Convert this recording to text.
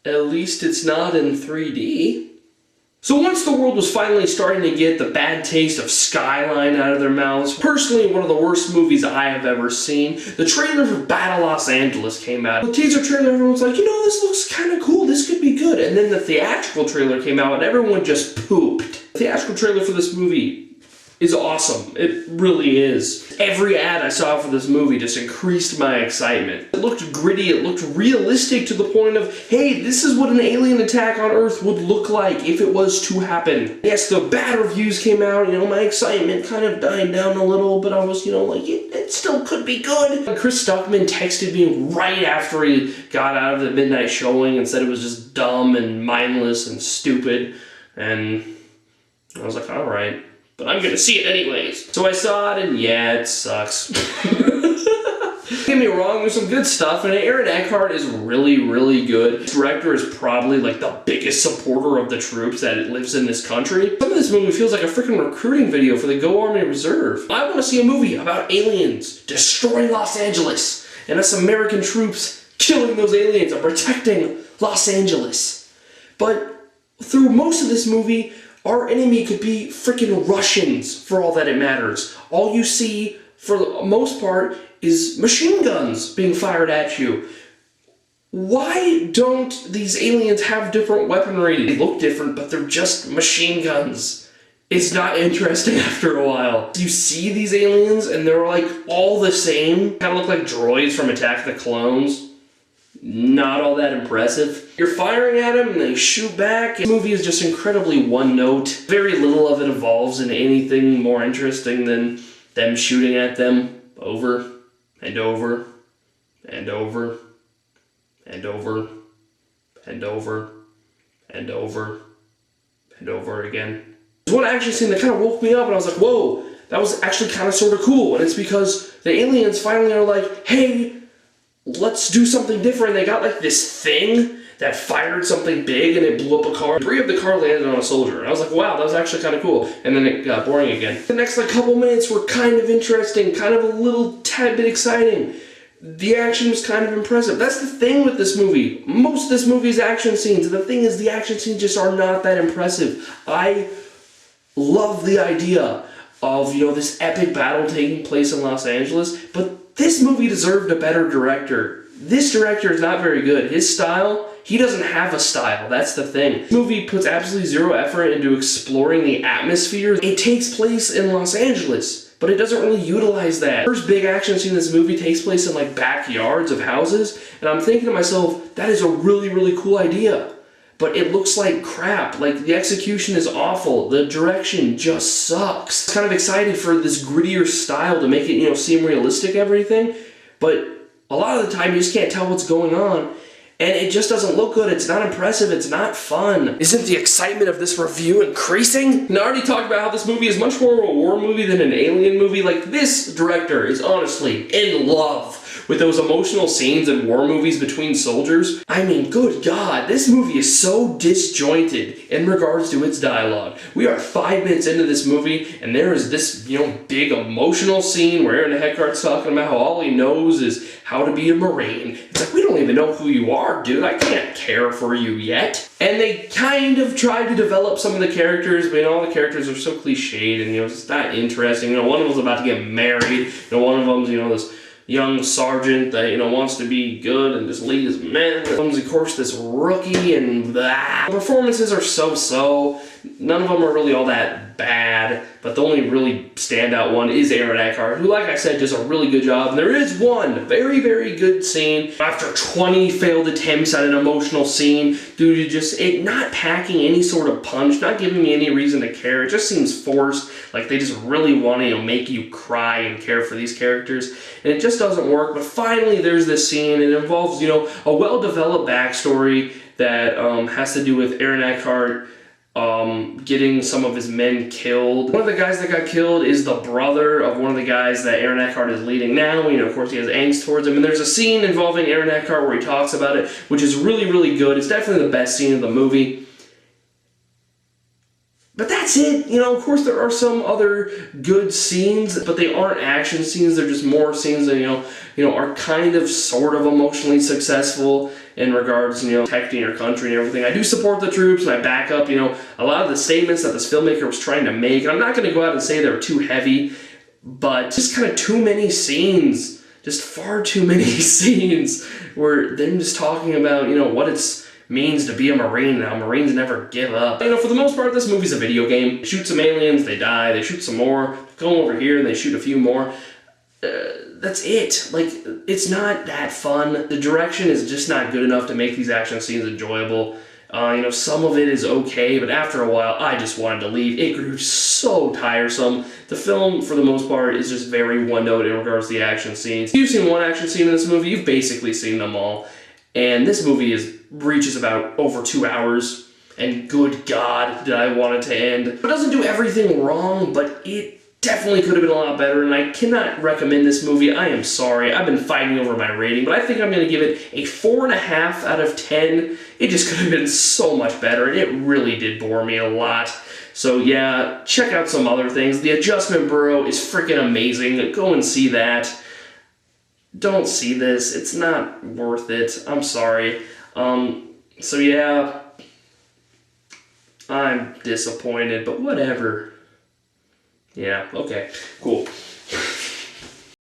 At least it's not in 3D. So once the world was finally starting to get the bad taste of Skyline out of their mouths, personally one of the worst movies I have ever seen, the trailer for Battle Los Angeles came out. The teaser trailer, everyone's like, you know, this looks kind of cool, this could be good. And then the theatrical trailer came out and everyone just pooped. The theatrical trailer for this movie is awesome. It really is. Every ad I saw for this movie just increased my excitement. It looked gritty, it looked realistic to the point of, hey, this is what an alien attack on Earth would look like if it was to happen. Yes, the bad reviews came out, you know, my excitement kind of died down a little, but I was, you know, like, it still could be good. And Chris Stuckman texted me right after he got out of the midnight showing and said it was just dumb and mindless and stupid, and I was like, alright. But I'm gonna see it anyways. So I saw it, and yeah, it sucks. Don't get me wrong, there's some good stuff, and Aaron Eckhart is really, really good. The director is probably like the biggest supporter of the troops that lives in this country. Some of this movie feels like a freaking recruiting video for the Go Army Reserve. I want to see a movie about aliens destroying Los Angeles, and us American troops killing those aliens and protecting Los Angeles. But through most of this movie, our enemy could be freaking Russians, for all that it matters. All you see, for the most part, is machine guns being fired at you. Why don't these aliens have different weaponry? They look different, but they're just machine guns. It's not interesting after a while. You see these aliens, and they're like all the same. Kind of look like droids from Attack of the Clones. Not all that impressive. You're firing at them and they shoot back. The movie is just incredibly one note. Very little of it evolves into anything more interesting than them shooting at them over and over and over and over and over and over and over again. There's one action scene that kind of woke me up and I was like, whoa, that was actually kind of sort of cool. And it's because the aliens finally are like, hey, let's do something different. They got like this thing that fired something big and it blew up a car. Debris of the car landed on a soldier. And I was like, wow, that was actually kind of cool. And then it got boring again. The next like couple minutes were kind of interesting, kind of a little tad bit exciting. The action was kind of impressive. That's the thing with this movie. Most of this movie's action scenes, the thing is the action scenes just are not that impressive. I love the idea of, you know, this epic battle taking place in Los Angeles, but this movie deserved a better director. This director is not very good. His style, he doesn't have a style. That's the thing. This movie puts absolutely zero effort into exploring the atmosphere. It takes place in Los Angeles, but it doesn't really utilize that. The first big action scene in this movie takes place in like backyards of houses, and I'm thinking to myself, that is a really, really cool idea. But it looks like crap. Like, the execution is awful. The direction just sucks. I'm kind of excited for this grittier style to make it, you know, seem realistic, everything. But a lot of the time, you just can't tell what's going on. And it just doesn't look good. It's not impressive. It's not fun. Isn't the excitement of this review increasing? And I already talked about how this movie is much more of a war movie than an alien movie. Like, this director is honestly in love with those emotional scenes in war movies between soldiers. I mean, good God, this movie is so disjointed in regards to its dialogue. We are 5 minutes into this movie, and there is this, you know, big emotional scene where Aaron Eckhart's talking about how all he knows is how to be a Marine. It's like, we don't even know who you are, dude. I can't care for you yet. And they kind of tried to develop some of the characters, but, you know, all the characters are so cliched, and, you know, it's not interesting. You know, one of them's about to get married. You know, one of them's, you know, this young sergeant that, you know, wants to be good and just lead his men. And of course, this rookie, and blah. The performances are so-so. None of them are really all that bad, but the only really standout one is Aaron Eckhart, who, like I said, does a really good job. And there is one very, very good scene after 20 failed attempts at an emotional scene due to just it not packing any sort of punch, not giving me any reason to care. It just seems forced, like they just really want to, you know, make you cry and care for these characters, and it just doesn't work. But finally, there's this scene. It involves, you know, a well-developed backstory that has to do with Aaron Eckhart getting some of his men killed. One of the guys that got killed is the brother of one of the guys that Aaron Eckhart is leading now. You know, of course, he has angst towards him. And there's a scene involving Aaron Eckhart where he talks about it, which is really, really good. It's definitely the best scene of the movie. But that's it. You know, of course there are some other good scenes, but they aren't action scenes. They're just more scenes that, are kind of sort of emotionally successful in regards, protecting your country and everything. I do support the troops and I back up, a lot of the statements that this filmmaker was trying to make. And I'm not going to go out and say they were too heavy, but just kind of too many scenes, just far too many scenes where them just talking about, what it's means to be a Marine now. Marines never give up. For the most part, this movie's a video game. They shoot some aliens, they die, they shoot some more, go over here and they shoot a few more. That's it. Like, it's not that fun. The direction is just not good enough to make these action scenes enjoyable. Some of it is okay, but after a while, I just wanted to leave. It grew so tiresome. The film, for the most part, is just very one-note in regards to the action scenes. If you've seen one action scene in this movie, you've basically seen them all. And this movie reaches about over 2 hours, and good God, did I want it to end. It doesn't do everything wrong, but it definitely could have been a lot better, and I cannot recommend this movie. I am sorry. I've been fighting over my rating, but I think I'm going to give it a 4.5 out of 10. It just could have been so much better, and it really did bore me a lot. So yeah, check out some other things. The Adjustment Bureau is freaking amazing. Go and see that. Don't see this. It's not worth it. I'm sorry. So yeah, I'm disappointed, but whatever. Yeah, okay, cool.